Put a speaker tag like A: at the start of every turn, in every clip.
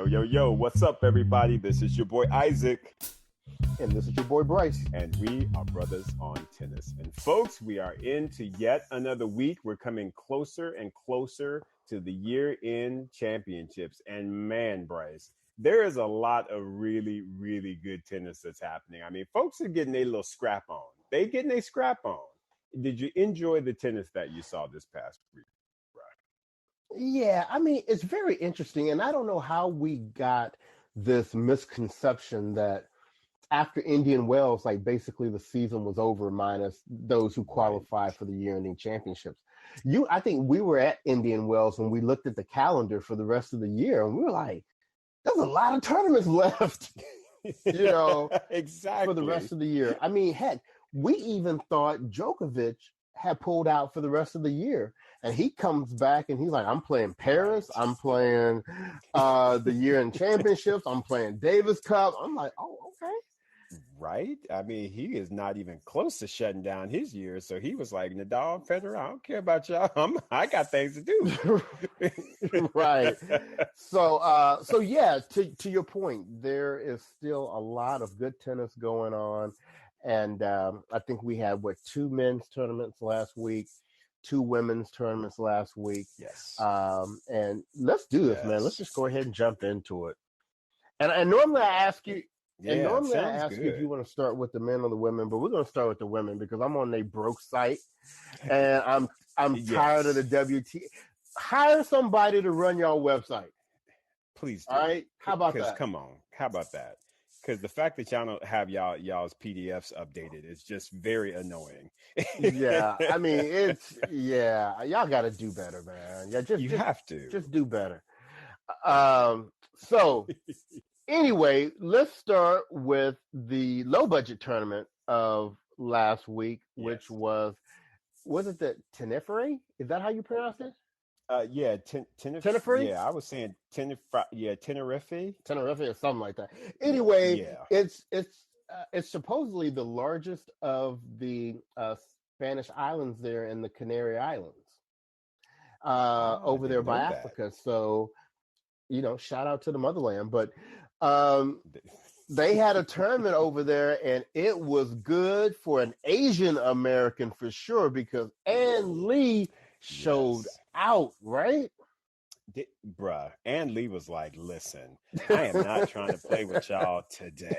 A: Yo, what's up, everybody? This is your boy Isaac.
B: And this is your boy Bryce.
A: And we are brothers on tennis. And folks, we are into yet another week. We're coming closer and closer to the year-end championships. And man, Bryce, there is a lot of really, really good tennis that's happening. I mean, folks are getting a little scrap on. They getting a scrap on. Did you enjoy the tennis that you saw this past week?
B: Yeah, I mean, it's very interesting. And I don't know how we got this misconception that after Indian Wells, like basically the season was over minus those who qualified for the year-ending championships. I think we were at Indian Wells when we looked at the calendar for the rest of the year, and we were like, there's a lot of tournaments left,
A: exactly
B: for the rest of the year. I mean, heck, we even thought Djokovic had pulled out for the rest of the year. And he comes back and he's like, I'm playing Paris. I'm playing the year-end championships. I'm playing Davis Cup. I'm like, oh, okay.
A: Right? I mean, he is not even close to shutting down his year. So he was like, Nadal, Federer, I don't care about y'all. I got things to do.
B: Right. So yeah, to your point, there is still a lot of good tennis going on. And I think we had, 2 men's tournaments last week, 2 women's tournaments last week.
A: Yes.
B: And let's do this, man. Let's just go ahead and jump into it. And normally I ask you, if you want to start with the men or the women, but we're going to start with the women because I'm on their broke site, and I'm tired of the WT. Hire somebody to run y'all website.
A: Please do.
B: All right? How about that?
A: Come on. How about that? Because the fact that y'all don't have y'all's PDFs updated is just very annoying.
B: Yeah, I mean, y'all got to do better, man. Yeah,
A: you have to.
B: Just do better. So anyway, let's start with the low budget tournament of last week, which was it the Tenerife? Is that how you pronounce it?
A: Yeah, Tenerife. Yeah, I was saying Tenerife. Yeah, Tenerife
B: or something like that. Anyway, it's supposedly the largest of the Spanish islands there in the Canary Islands, over there by Africa. So, shout out to the motherland. But they had a tournament over there, and it was good for an Asian American for sure because Ann Lee showed out, right?
A: Bruh, Ann Lee was like, listen, I am not trying to play with y'all today.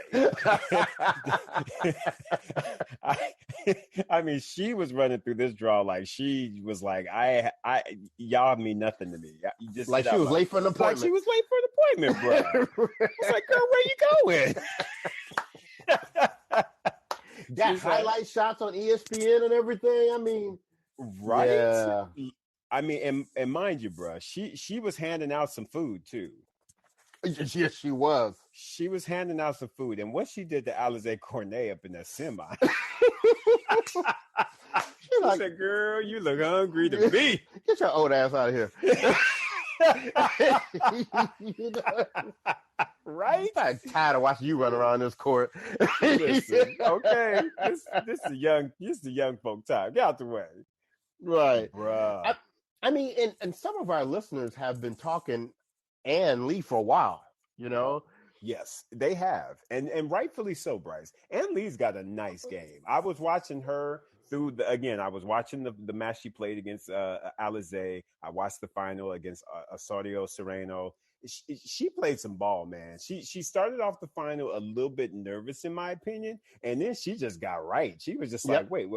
A: I mean, she was running through this draw like she was like, y'all mean nothing to me. You just
B: like she was late for an appointment.
A: Like she was late for an appointment, bruh. It's like, girl, where you going?
B: Got highlight shots on ESPN and everything. I mean,
A: right?
B: Yeah.
A: I mean, and mind you, bro, she was handing out some food too.
B: Yes, she was.
A: She was handing out some food, and what she did to Alizé Cornet up in that semi. She said, "Girl, you look hungry to me.
B: Get your old ass out of here."
A: Right?
B: I'm tired of watching you run around this court.
A: Listen, okay, this is a young folk time. Get out the way.
B: Right,
A: bruh.
B: I mean, and some of our listeners have been talking Ann Lee for a while,
A: Yes, they have. And rightfully so, Bryce. Ann Lee's got a nice game. I was watching her I was watching the match she played against Alizé. I watched the final against Osorio Serrano. She played some ball, man. She started off the final a little bit nervous, in my opinion, and then she just got right. She was just like, wait.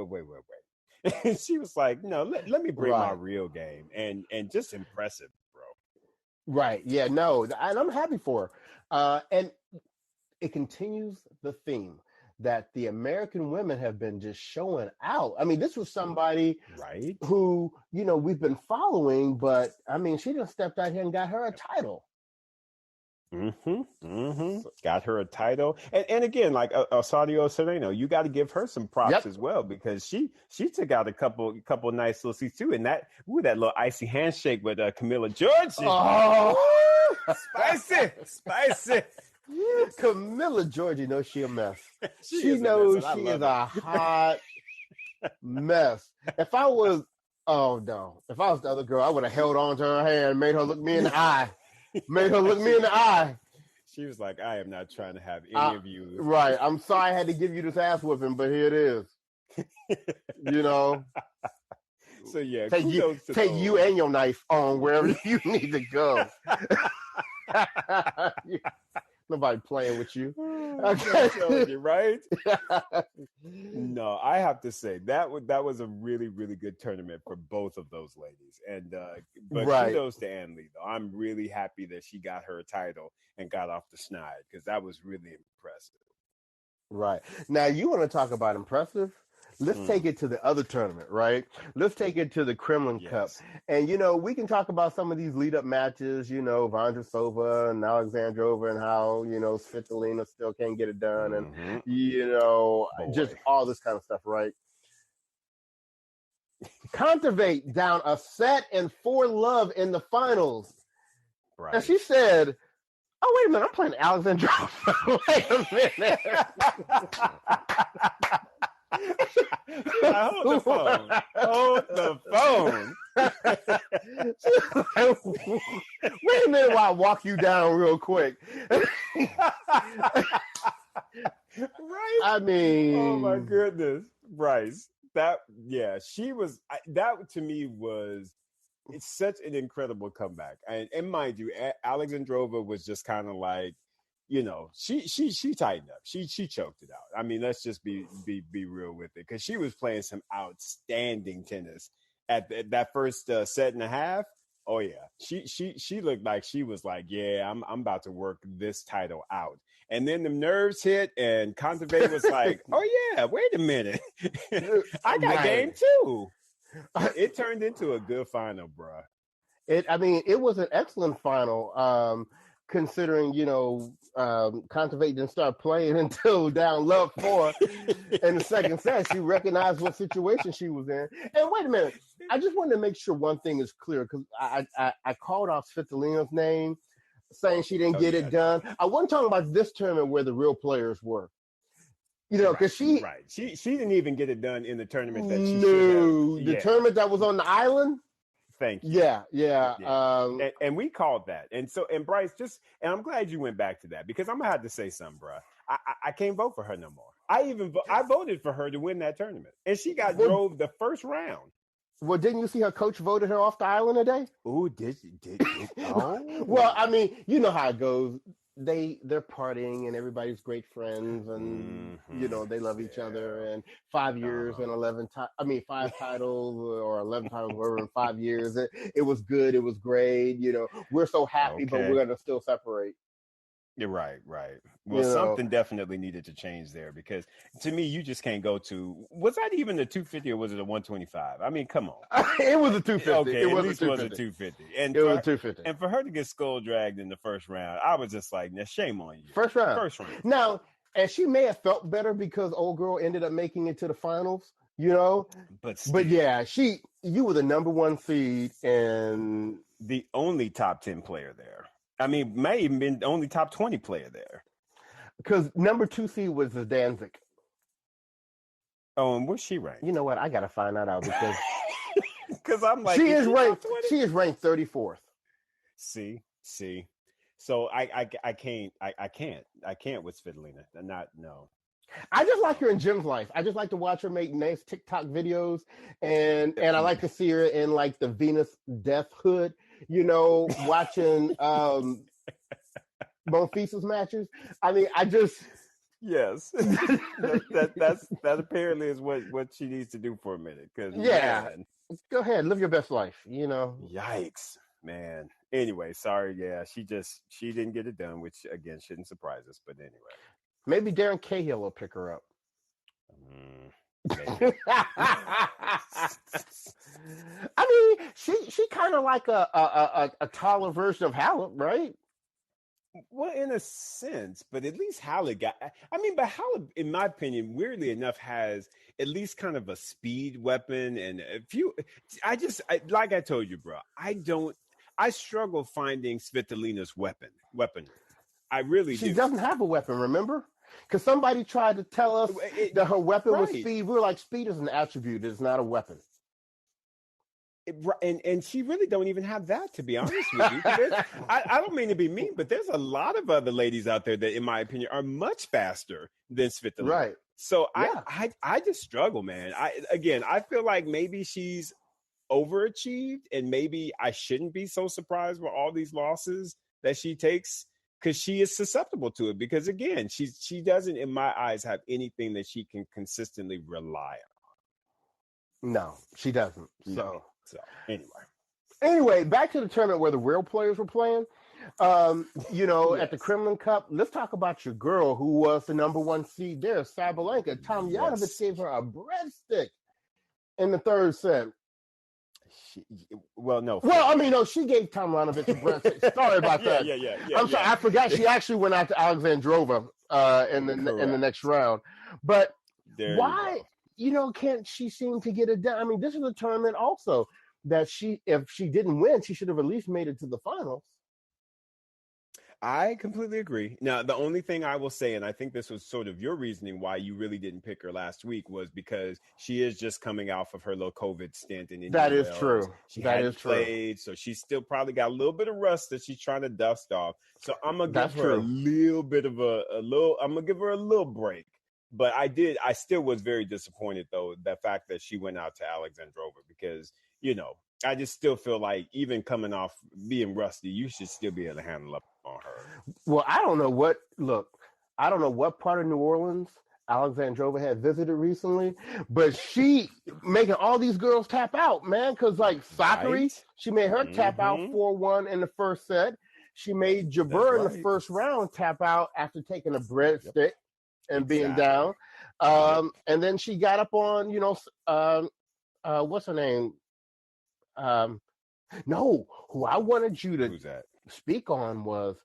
A: And she was like, no, let me bring my real game. And just impressive, bro.
B: Right. Yeah, no. And I'm happy for her. And it continues the theme that the American women have been just showing out. I mean, this was somebody who, we've been following, but I mean, she just stepped out here and got her a title.
A: Got her a title, and again, like Osorio Serrano, you got to give her some props as well because she took out a couple nice little seats too, and that little icy handshake with Camilla Giorgi.
B: Oh,
A: spicy.
B: Camilla Giorgi knows she a mess. She knows she is a hot mess. If I was the other girl, I would have held on to her hand and made her look me in the eye. Made her look me in the eye.
A: She was like, I am not trying to have any of you.
B: Right. I'm sorry I had to give you this ass whipping, but here it is.
A: So yeah,
B: take you and your knife on wherever you need to go. Nobody playing with you.
A: Okay. You, right? No, I have to say that was a really, really good tournament for both of those ladies. And but kudos to Ann Lee though. I'm really happy that she got her title and got off the schneid because that was really impressive.
B: Right. Now you want to talk about impressive? Let's take it to the other tournament, right? Let's take it to the Kremlin Cup. And, we can talk about some of these lead-up matches, Vondrasova and Alexandrova and how, Svitolina still can't get it done and, just all this kind of stuff, right? Kontaveit down a set and 4-love in the finals. Right. And she said, oh, wait a minute, I'm playing Alexandrova. Wait a minute.
A: Hold the phone. Hold the phone.
B: Wait a minute while I walk you down real quick.
A: Right?
B: I mean,
A: oh my goodness, Bryce. She was. That to me was. It's such an incredible comeback, and mind you, Alexandrova was just kind of like. She tightened up. She choked it out. I mean, let's just be real with it because she was playing some outstanding tennis at that first set and a half. Oh yeah, she looked like she was like, yeah, I'm about to work this title out. And then the nerves hit, and Kontaveit was like, oh yeah, wait a minute, I got game too. It turned into a good final, bruh.
B: It was an excellent final. Considering, Kontaveit didn't start playing until down love 4 in the second set. She recognized what situation she was in. And wait a minute, I just wanted to make sure one thing is clear because I called out Svitolina's name, saying she didn't get it done. I wasn't talking about this tournament where the real players were. Because she
A: didn't even get it done in the tournament that she should have.
B: The tournament that was on the island.
A: Thank you.
B: Yeah.
A: And we called that. And Bryce, and I'm glad you went back to that because I'm gonna have to say something, bro. I can't vote for her no more. I voted for her to win that tournament, and she got drove the first round.
B: Well, didn't you see her coach voted her off the island today?
A: Oh, did oh.
B: Well, I mean, you know how it goes. They're partying and everybody's great friends and they love each other and 5 years and 5 titles or 11 titles whatever in 5 years. It was good. It was great. We're so happy, but we're going to still separate.
A: You're right. Well, something definitely needed to change there because to me, you just can't go to. Was that even a 250 or was it a 125? I mean, come on.
B: It was a 250.
A: Okay, it was a 250. And
B: it was a 250.
A: And for her to get skull dragged in the first round, I was just like, now shame on you.
B: First round. Now, and she may have felt better because old girl ended up making it to the finals. But yeah, you were the number 1 seed and
A: the only top 10 player there. I mean, may even been the only top 20 player there.
B: Because number 2 seed was the Danzig.
A: Oh, and where's she ranked?
B: You know what? I gotta find that out because
A: because I'm like
B: she is ranked 34th.
A: See. So I can't with Svitolina. No.
B: I just like her in Jim's life. I just like to watch her make nice TikTok videos, and I like to see her in like the Venus Death Hood. Watching Monfils matches. I mean,
A: yes, that apparently is what she needs to do for a minute. Because
B: go ahead, live your best life.
A: Yikes, man. Anyway, sorry. Yeah, she didn't get it done, which again shouldn't surprise us. But anyway,
B: maybe Darren Cahill will pick her up. I mean, she kind of like a taller version of Halep, right?
A: Well, in a sense, but at least Halep got. I mean, but Halep, in my opinion, weirdly enough, has at least kind of a speed weapon and a few. Like I told you, bro. I struggle finding Svitolina's weaponry. I really do.
B: She doesn't have a weapon, remember? Because somebody tried to tell us that her weapon was speed. We were like, speed is an attribute. It's not a weapon.
A: And she really don't even have that, to be honest with you. I don't mean to be mean, but there's a lot of other ladies out there that, in my opinion, are much faster than Svitolina.
B: Right.
A: So
B: Yeah.
A: I just struggle, man. I feel like maybe she's overachieved, and maybe I shouldn't be so surprised with all these losses that she takes, because she is susceptible to it. Because again, she doesn't, in my eyes, have anything that she can consistently rely
B: No, she doesn't.
A: on. No.
B: So
A: So
B: anyway, back to the tournament where the real players were playing. At the
A: yes,
B: Kremlin Cup, let's talk about your girl who was the number one seed there, Sabalenka. Tomljanovic
A: yes.
B: gave her a breadstick in the third set.
A: She, well, no.
B: Well, I mean, no, she gave Tomljanovic a breadstick. Sorry about that. I'm sorry, I forgot she actually went out to Alexandrova in the next round. But
A: There
B: why,
A: you go.
B: Can't she seem to get it done? I mean, this is a tournament also that if she didn't win, she should have at least made it to the finals.
A: I completely agree. Now, the only thing I will say, and I think this was sort of your reasoning why you really didn't pick her last week, was because she is just coming off of her little COVID stint in Indian
B: That is
A: Wells.
B: true.
A: She
B: That
A: hadn't
B: is true.
A: played, so she's still probably got a little bit of rust that she's trying to dust off. So I'm gonna give
B: That's
A: her a
B: true.
A: little bit of a little. I'm gonna give her a little break. But I still was very disappointed, though, the fact that she went out to Alexandrova, because I just still feel like, even coming off being rusty, you should still be able to handle up on her.
B: Well, I don't know what part of New Orleans Alexandrova had visited recently, but she making all these girls tap out, man. Because like Sakari,
A: Right?
B: she made her tap out 4-1 in the first set. She made Jabeur in the first round tap out after taking a breadstick and being down. And then she got up on, what's her name? No, who I wanted you to
A: Who's that?
B: speak on was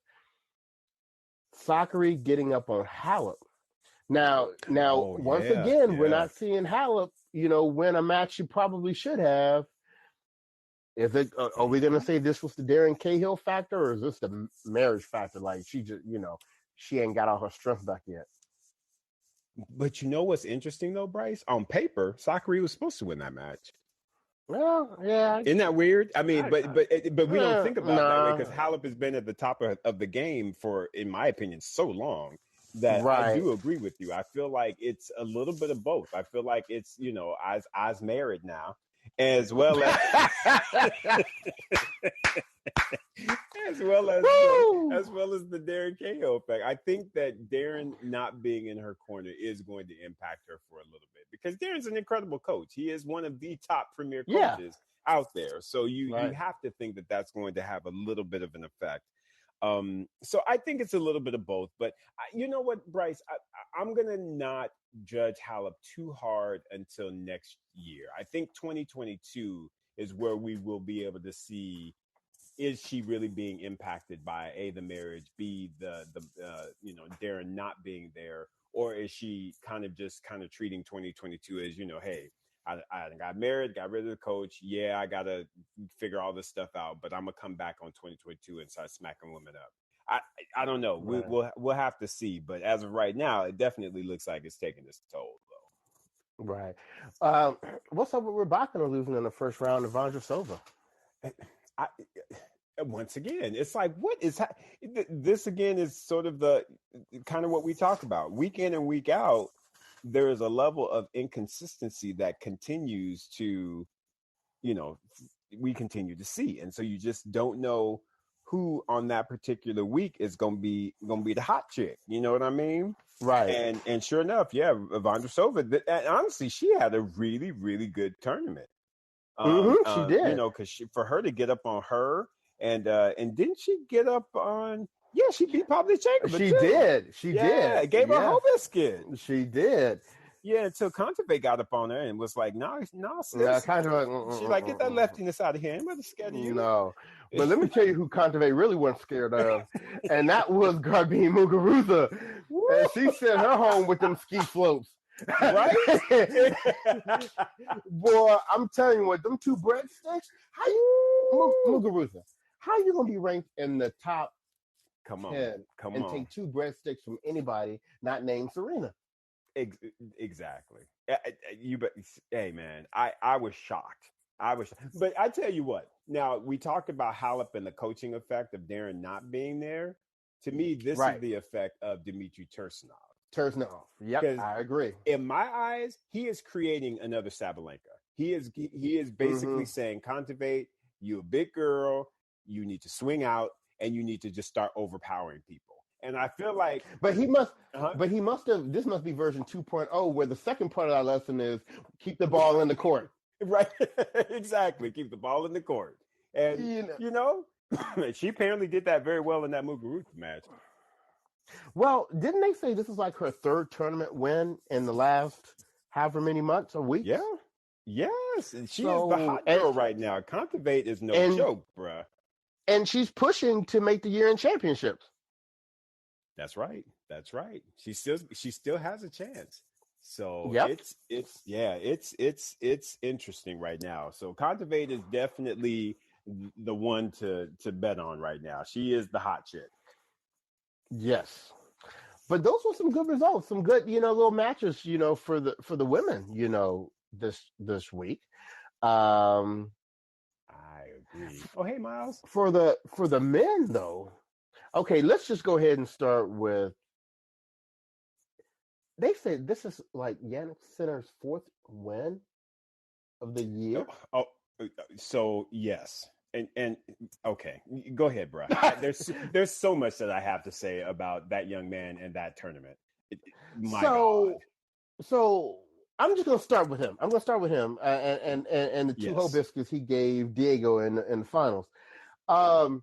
B: Sakari getting up on Halep. Now, once again, we're not seeing Halep, win a match she probably should have. Is it? Are we going to say this was the Darren Cahill factor, or is this the marriage factor? Like she just, she ain't got all her strength back yet.
A: But you know what's interesting though, Bryce? On paper, Sakari was supposed to win that match.
B: Well, yeah.
A: Isn't that weird? I mean, but we don't think about it that way, because Halep has been at the top of the game for, in my opinion, so long that I do agree with you. I feel like it's a little bit of both. I feel like it's, I's married now, as well as as well as the Darren Cahill effect. I think that Darren not being in her corner is going to impact her for a little bit, because Darren's an incredible coach. He is one of the top premier coaches out there. So you have to think that that's going to have a little bit of an effect. So I think it's a little bit of both. But you know what, Bryce? I'm going to not judge Halep too hard until next year. I think 2022 is where we will be able to see, is she really being impacted by the marriage, B, the Darren not being there, or is she kind of treating 2022 as, hey, I got married, got rid of the coach. Yeah, I got to figure all this stuff out, but I'm going to come back on 2022 and start smacking women up. I don't know.
B: Right.
A: We'll have to see. But as of right now, it definitely looks like it's taking its toll, though.
B: Right. What's up with Rybakina losing in the first round of Vondrousova?
A: Once again, it's like, what is this again is sort of the kind of what we talk about week in and week out. There is a level of inconsistency that continues to, we continue to see. And so you just don't know who on that particular week is going to be the hot chick. You know what I mean?
B: Right.
A: And sure enough, yeah, Vondrousova, honestly, she had a really, really good tournament.
B: She did.
A: Because for her to get up on her, and didn't she get up on? Yeah, she beat Pavlyuchenkova.
B: She did. She did.
A: Gave her a whole biscuit.
B: She did.
A: Yeah, until Kontaveit got up on her and was like, "No, sis."
B: Yeah, kind of
A: like, she's like, "Get that leftiness out of here. I'm not scared of you."
B: No, but let me tell you who Kontaveit really wasn't scared of, and that was Garbine Muguruza. And she sent her home with them ski floats.
A: Right?
B: Boy, I'm telling you what, them two breadsticks. Muguruza, how you gonna be ranked in the top 10 and take two breadsticks from anybody not named Serena?
A: Exactly. Hey man, I was shocked. I wish, but I tell you what. Now we talked about Halep and the coaching effect of Darren not being there. To me, this is
B: Right.
A: the effect of Dmitry Tursunov
B: Turns off. Yep,
A: because,
B: I agree.
A: in my eyes, he is creating another Sabalenka. He is basically
B: Hmm.
A: saying, "Contivate, you a big girl, you need to swing out, and you need to just start overpowering people." And I feel like,
B: But he must.
A: uh-huh,
B: But he must have. This must be version 2.0, where the second part of that lesson is keep the ball in the court.
A: right, exactly, keep the ball in the court, and
B: You know.
A: you know, she apparently did that very well in that Muguruza match.
B: Well, didn't they say this is like her third tournament win in the last however many months or weeks?
A: Yeah, yes, and she is the
B: So
A: hot girl right now. Contivate is no
B: and
A: joke, bruh.
B: and she's pushing to make the year in championships.
A: That's right. That's right. She still has a chance. So
B: Yep.
A: it's interesting right now. So Contivate is definitely the one to bet on right now. She is the hot chick.
B: Yes. But those were some good results, some good, little matches, for the women, this week. Um,
A: I agree. Oh, hey, Miles.
B: for the men though, okay, let's just go ahead and start with. They say this is like Yannick Sinner's fourth win of the
A: Oh,
B: year.
A: oh, so yes. And okay, go ahead, bro. There's so much that I have to say about that young man and that tournament. My God.
B: so so I'm just gonna start with him. I'm gonna start with him and the two
A: Yes.
B: biscuits he gave Diego in the finals. Um,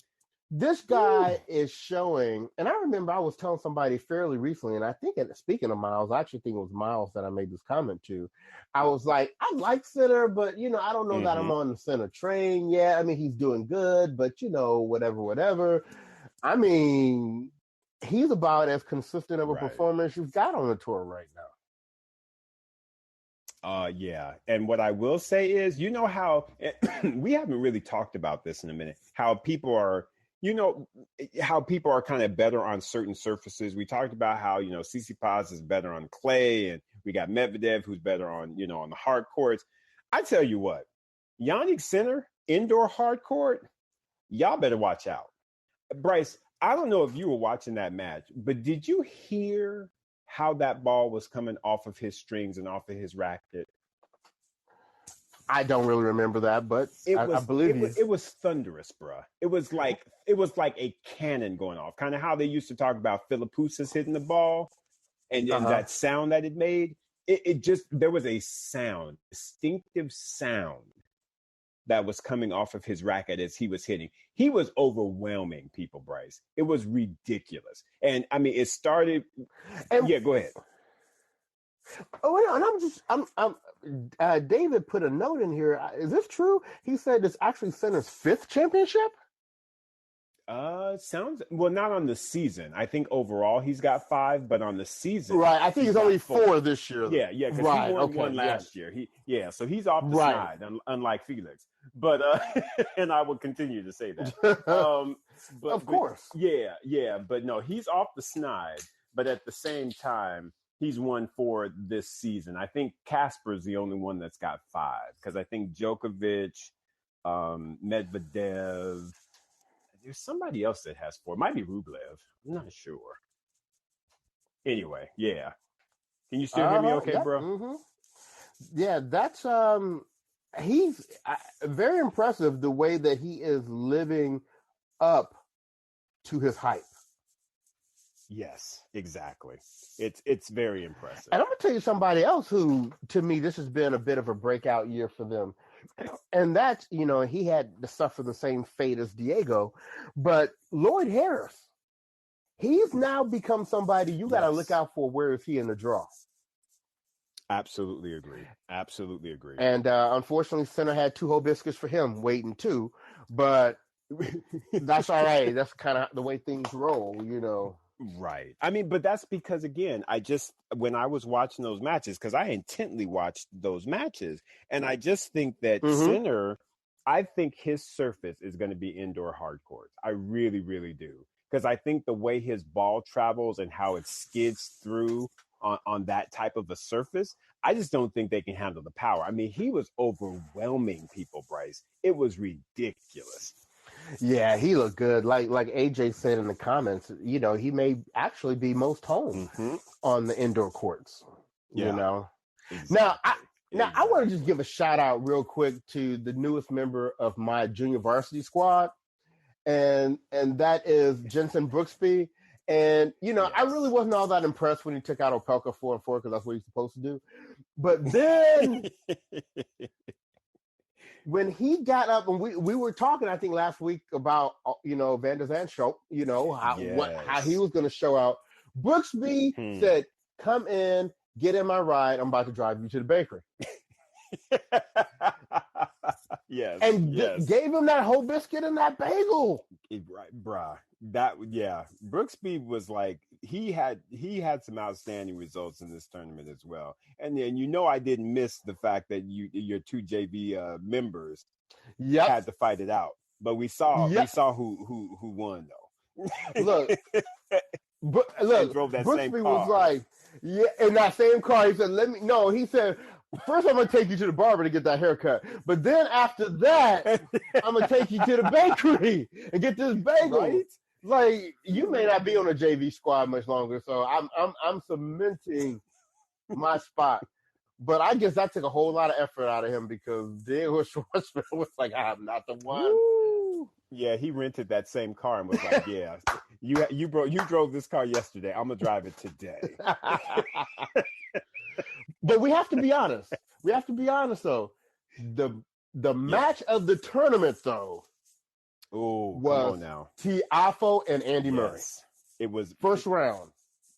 B: this guy
A: Woo.
B: is showing, and I remember I was telling somebody fairly recently, and I think, speaking of Miles, I actually think it was Miles that I made this comment to. I was like, I like Center, but I don't know that I'm
A: Mm-hmm.
B: on the Center train yet. I mean, he's doing good, but whatever. I mean, he's about as consistent of a
A: Right.
B: performer as you've got on the tour right now.
A: Yeah. And what I will say is, how we haven't really talked about this in a minute, you know, how people are kind of better on certain surfaces. We talked about how, Tsitsipas is better on clay, and we got Medvedev who's better on, on the hard courts. I tell you what, Yannick Sinner, indoor hard court, y'all better watch out. Bryce, I don't know if you were watching that match, but did you hear how that ball was coming off of his strings and off of his racket?
B: I don't really remember that, but
A: It
B: I
A: was
B: believe
A: it was
B: you.
A: it was thunderous, bruh. It was like a cannon going off. Kind of how they used to talk about Philippoussis hitting the ball
B: Uh
A: and
B: huh.
A: that sound that it made. It just there was a sound, distinctive sound that was coming off of his racket as he was hitting. He was overwhelming people, Bryce. It was ridiculous. And I mean, it started.
B: And
A: Yeah, go ahead.
B: oh, and David put a note in here. Is this true? He said it's actually Center's fifth championship.
A: Sounds well. Not on the season. I think overall he's got 5, but on the season
B: Right. I think
A: he's
B: it's
A: got
B: only
A: 4.
B: four this year, though.
A: Yeah, because he
B: Right.
A: won
B: Okay.
A: one
B: Yeah.
A: last year. So he's off the
B: Right.
A: snide, unlike Felix. But and I will continue to say that. But
B: Of course.
A: yeah. But no, he's off the snide. But at the same time, he's won 4 this season. I think Casper's the only one that's got 5 because I think Djokovic, Medvedev. There's somebody else that has 4. It might be Rublev. I'm not sure. Anyway, yeah. Can you still hear me okay,
B: Yep.
A: bro?
B: Yeah. That's He's very impressive the way that he is living up to his hype.
A: Yes, exactly. It's very impressive.
B: And I'm gonna tell you somebody else who, to me, this has been a bit of a breakout year for them. And that's, he had to suffer the same fate as Diego, but Lloyd Harris, he's now become somebody you got to look
A: Yes.
B: out for. Where is he in the draw?
A: Absolutely agree. Absolutely agree.
B: And unfortunately, Center had 2 hibiscus for him waiting too, but that's all right. That's kind of the way things roll.
A: Right. I mean, but that's because again, when I was watching those matches, because I intently watched those matches, and I just think that
B: Mm-hmm.
A: Sinner, I think his surface is going to be indoor hard courts. I really, really do. Because I think the way his ball travels and how it skids through on that type of a surface. I just don't think they can handle the power. I mean, he was overwhelming people, Bryce. It was ridiculous.
B: Yeah, he looked good. Like AJ said in the comments, he may actually be most honed on the indoor courts.
A: Yeah,
B: You know.
A: exactly.
B: Now I want to just give a shout out real quick to the newest member of my junior varsity squad, and that is Jensen Brooksby. And I really wasn't all that impressed when he took out Opelka 4-4 because that's what he's supposed to do. But then when he got up, and we were talking, I think last week about Van der Zandschulp, how he was going to show out. Brooksby said, "Come in, get in my ride. I'm about to drive you to the bakery."
A: Yes,
B: and gave him that whole biscuit and that bagel.
A: Right, bruh. Brooksby was like he had some outstanding results in this tournament as well. And then I didn't miss the fact that your two JV members had to fight it out. But we saw who won though.
B: Look,
A: drove that
B: Brooksby
A: same car.
B: Was like, in that same car. He said, he said, "First, I'm going to take you to the barber to get that haircut. But then after that, I'm going to take you to the bakery and get this bagel." Right? Like, you may not be on a JV squad much longer, so I'm cementing my spot. But I guess that took a whole lot of effort out of him because Diego Schwartzman was like, "I'm not the one."
A: Woo! Yeah, he rented that same car and was like, "Yeah, you drove this car yesterday. I'm gonna drive it today."
B: But we have to be honest. Though. The match of the tournament, though, was
A: come on now.
B: Tiafoe and Andy Murray.
A: It was
B: first round.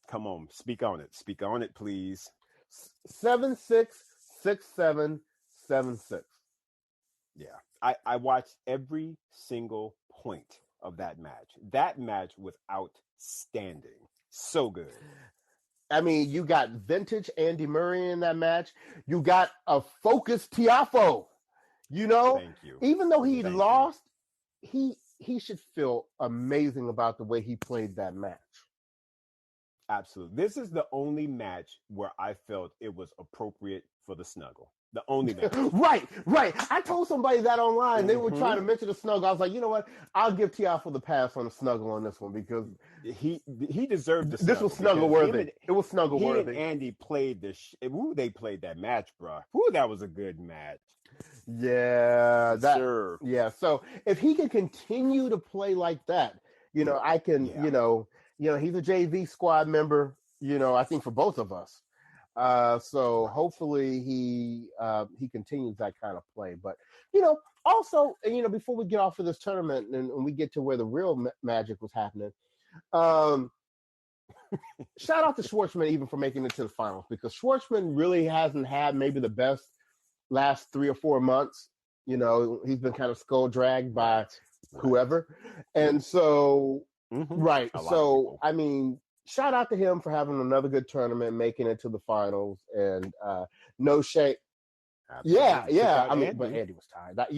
A: Come on, speak on it. Speak on it, please.
B: 7-6, 6-7, 7-6.
A: Yeah, I watched every single point of that match. That match was outstanding. So good.
B: I mean, you got vintage Andy Murray in that match. You got a focused Tiafoe.
A: Thank you.
B: Even though he lost, he should feel amazing about the way he played that match.
A: Absolutely. This is the only match where I felt it was appropriate for the snuggle. The only match.
B: Right. I told somebody that online. They were trying to mention the snuggle. I was like, you know what? I'll give Tiafoe the pass on the snuggle on this one because
A: he deserved the snuggle.
B: This was snuggle worthy. It was snuggle worthy.
A: And Andy played they played that match, bro. That was a good match.
B: Yeah.
A: Sure.
B: Yeah. So if he can continue to play like that, I can, he's a JV squad member, I think for both of us. So hopefully he continues that kind of play. But, also, before we get off of this tournament and we get to where the real magic was happening, shout out to Schwartzman even for making it to the finals because Schwartzman really hasn't had maybe the best last 3 or 4 months. He's been kind of skull dragged by whoever. And so, right. So, I mean, shout out to him for having another good tournament, making it to the finals, and no shame.
A: Absolutely.
B: Yeah. I mean, but Andy was tired. That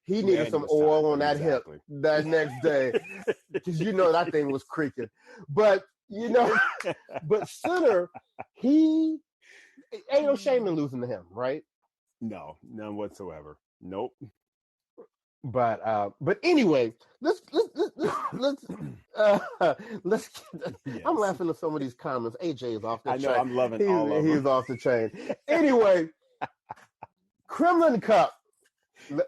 B: he needed some oil on that hip that next day because that thing was creaking. But but Sinner, he ain't no shame in losing to him, right?
A: No, none whatsoever. Nope.
B: But anyway, let's I'm laughing at some of these comments. AJ is off the chain.
A: I know, I'm loving all of them.
B: He's off the chain. Anyway, Kremlin Cup.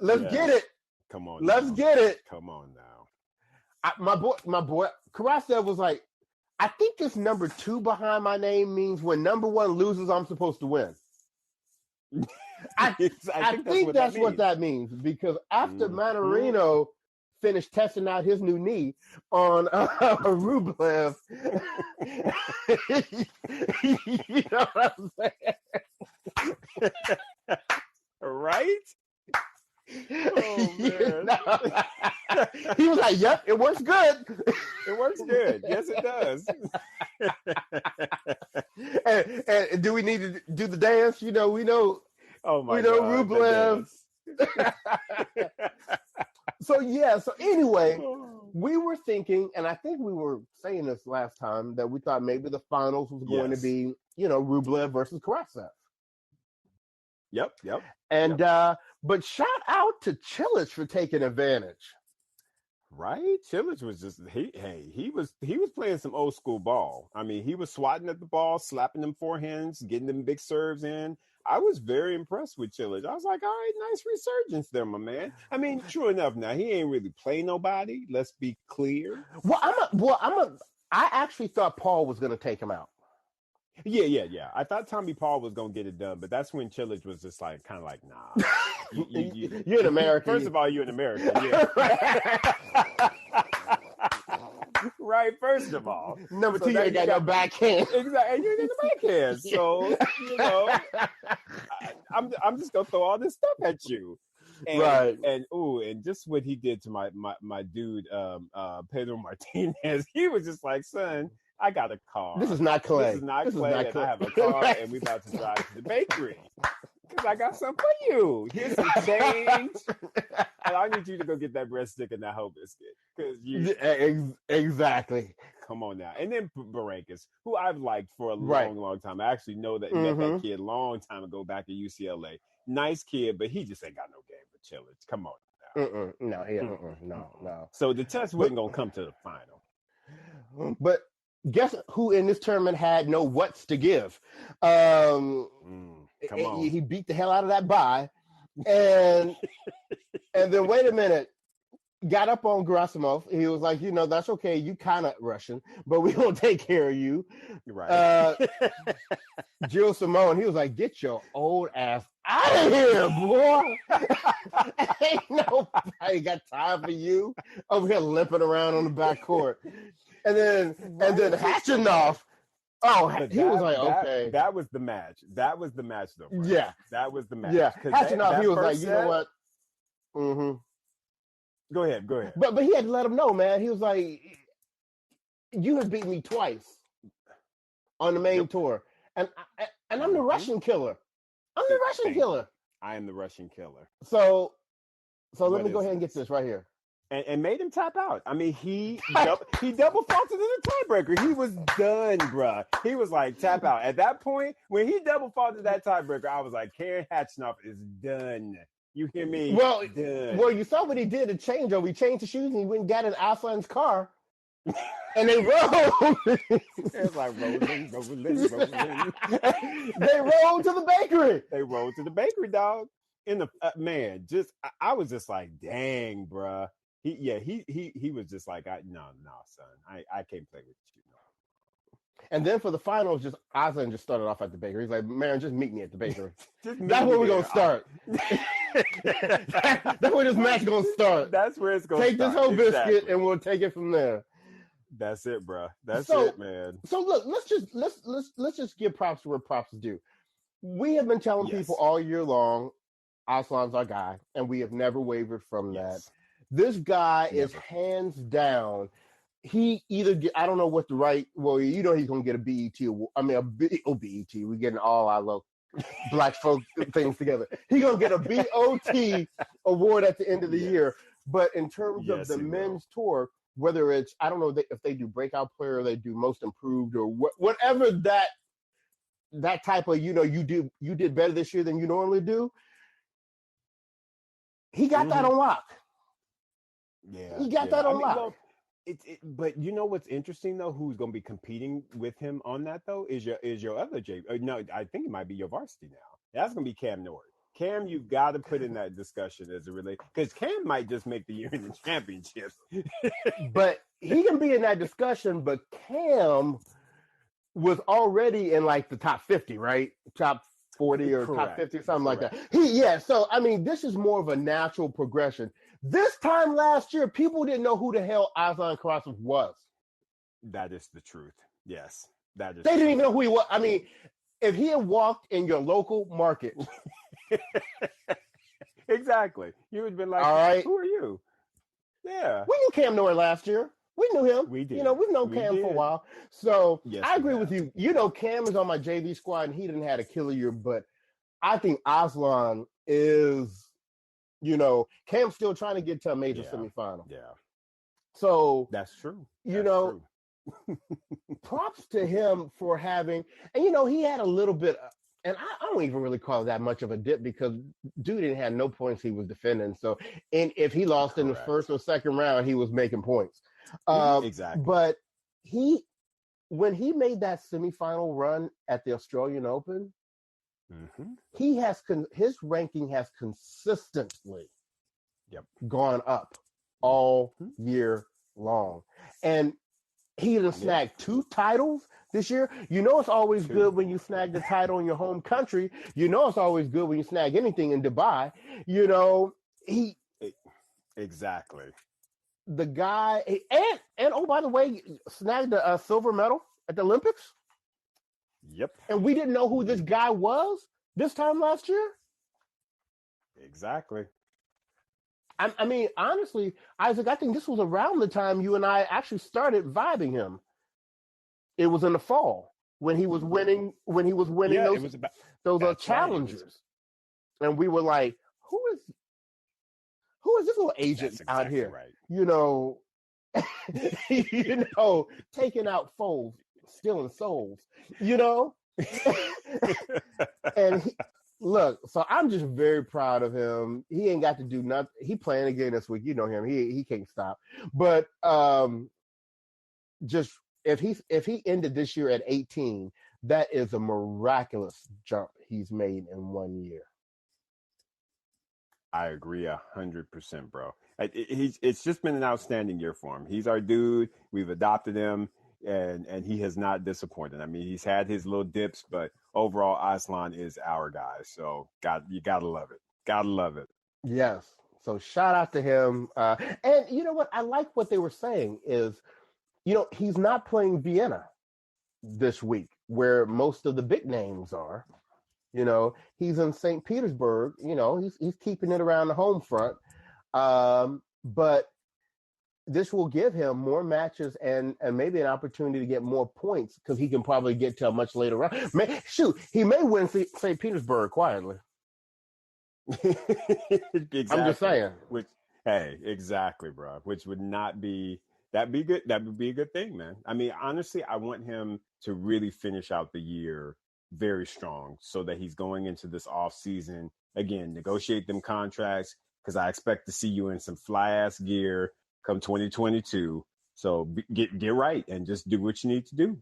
B: Let's get it.
A: Come on.
B: Let's get it.
A: Come on now.
B: My boy Karatsev was like, I think this number 2 behind my name means when number 1 loses, I'm supposed to win. I think that's what that means because after Manarino finished testing out his new knee on Rublev, you know what I'm saying?
A: Right? Oh, man.
B: He was like, "Yep, it works good.
A: It works good. Yes, it does."
B: and do we need to do the dance? We know.
A: Oh my God,
B: Rublev. So anyway, we were thinking, and I think we were saying this last time, that we thought maybe the finals was going to
A: Yes.
B: be, Rublev versus Karatsev.
A: Yep.
B: And but shout out to Chilich for taking advantage.
A: Right? Chilich was just he was playing some old school ball. I mean, he was swatting at the ball, slapping them forehands, getting them big serves in. I was very impressed with Chilich. I was like, all right, nice resurgence there, my man. I mean, true enough, now he ain't really play nobody. Let's be clear.
B: I actually thought Paul was going to take him out.
A: Yeah. I thought Tommy Paul was gonna get it done, but that's when Chilich was just like, kind of like, nah.
B: You're an American.
A: First of all, you're an American. Yeah. Right. First of all,
B: number two, you ain't got no backhand.
A: Exactly, and you ain't got no backhand. So I'm just gonna throw all this stuff at you. And,
B: right.
A: And just what he did to my dude, Pedro Martinez, he was just like, son, I got a car.
B: This is not Clay.
A: This is not Clay. I have a car, and we about to drive to the bakery because I got something for you. Here's some change, and I need you to go get that breadstick and that whole biscuit because you
B: exactly.
A: Come on now. And then Barankis, who I've liked for a long time. I actually know that met that kid a long time ago back at UCLA. Nice kid, but he just ain't got no game for Chilich. Come on now.
B: No.
A: So the test wasn't gonna come to the final.
B: But guess who in this tournament had no what's to give?
A: Come on.
B: He beat the hell out of that bye. And then wait a minute. Got up on Gerasimov. He was like, that's okay. You kind of Russian, but we gonna take care of you.
A: Right.
B: Jill Simone, he was like, get your old ass out of here, boy. Ain't nobody got time for you over here limping around on the back court. And then Hachinov. He was like, okay.
A: That was the match. That was the match, though. Right?
B: Yeah.
A: That was the match.
B: Yeah. Hachinov, he was like, you know what?
A: Mm-hmm. Go ahead.
B: But he had to let him know, man. He was like, you have beat me twice on the main tour. And I'm the Russian killer. I'm the Russian killer.
A: I am the Russian killer.
B: So let me go ahead and get this right here.
A: And made him tap out. I mean, he double faulted in the tiebreaker. He was done, bruh. He was like, tap out. At that point, when he double faulted that tiebreaker, I was like, Karen Hachinov is done. You hear me?
B: Well,
A: done.
B: You saw what he did at changeover. He changed the shoes and he went and got in Aslan's car. And they rolled.
A: It's like rolling.
B: They rolled to the bakery.
A: They rolled to the bakery, dog. In the man, I was just like, dang, bruh. He was just like, no, son, I can't play with you. No.
B: And then for the finals, Aslan just started off at the bakery. He's like, man, just meet me at the bakery. That's where we're gonna start. That's where this match gonna start.
A: That's where it's gonna
B: take
A: start.
B: This whole biscuit and we'll take it from there.
A: That's it, bro. That's it, man.
B: So look, let's just give props where props is due. We have been telling people all year long, Aslan's our guy, and we have never wavered from that. This guy is hands down. He either I don't know what the right. Well, he's gonna get a BET award. I mean, BET. We're getting all our little black folk things together. He's gonna get a BOT award at the end of the year. But in terms of the men's tour, whether it's I don't know if they do breakout player, or they do most improved, or whatever that type of you did better this year than you normally do. He got that on lock.
A: Yeah,
B: he got that on lock. Well,
A: but you know what's interesting though? Who's going to be competing with him on that though? Is your other J? No, I think it might be your varsity now. That's going to be Cam Norrie. Cam, you've got to put in that discussion as it relates because Cam might just make the year in the championship.
B: But he can be in that discussion. But Cam was already in like the top 50, right? Top 40 or top 50, something like that. So I mean, this is more of a natural progression. This time last year, people didn't know who the hell Aslan Karatsev was.
A: That is the truth. Yes, that is.
B: They didn't even know who he was. I mean, if he had walked in your local market,
A: exactly, you would have been like,
B: "All right,
A: who are you?" Yeah,
B: we knew Cam Norrie last year. We knew him.
A: We did.
B: We've known Cam for a while. So
A: yes,
B: I agree with you. Cam is on my JV squad, and he didn't have a killer year, but I think Aslan is. Cam's still trying to get to a major semifinal.
A: Yeah.
B: So,
A: That's true.
B: you
A: That's
B: know,
A: true.
B: props to him for having, and he had a little bit, and I don't even really call it that much of a dip because dude didn't have no points he was defending. So, and if he lost in the first
A: Correct.
B: or second round, he was making points.
A: Exactly.
B: But when he made that semifinal run at the Australian Open,
A: Mm-hmm.
B: his ranking has consistently
A: Yep.
B: gone up all
A: Mhm.
B: year long, and he done
A: Yeah.
B: snagged 2 titles this year. It's always
A: Two.
B: good when you snag the title in your home country. It's always good when you snag anything in Dubai. He
A: E- Exactly.
B: the guy, and oh, by the way, snagged a silver medal at the Olympics,
A: Yep.
B: and we didn't know who this guy was this time last year.
A: Exactly.
B: I mean, honestly, Isaac, I think this was around the time you and I actually started vibing him. It was in the fall when he was winning. When he was winning
A: Yeah, it
B: those
A: was about.
B: those
A: That's right. It was.
B: challengers, and we were like, who is this little agent
A: That's
B: out
A: exactly
B: here?
A: right.
B: Taking out foes, stealing souls. You know, and look, so I'm just very proud of him. He ain't got to do nothing. He playing again this week. You know him. He can't stop. But just if he ended this year at 18, that is a miraculous jump he's made in 1 year.
A: I agree 100%, bro. It's just been an outstanding year for him. He's our dude. We've adopted him, and he has not disappointed. I mean, he's had his little dips, but overall, Aslan is our guy. So, you gotta love it. Gotta love it.
B: Yes. So shout out to him. And you know what? I like what they were saying is, he's not playing Vienna this week where most of the big names are. He's in St. Petersburg. He's keeping it around the home front. But this will give him more matches and maybe an opportunity to get more points because he can probably get to a much later round. He may win St. Petersburg quietly.
A: Exactly.
B: I'm just saying.
A: Which, hey, exactly, bro. Which would not be that'd be good. That would be a good thing, man. I mean, honestly, I want him to really finish out the year very strong, so that he's going into this off season again, negotiate them contracts because I expect to see you in some fly ass gear come 2022. So get right and just do what you need to do.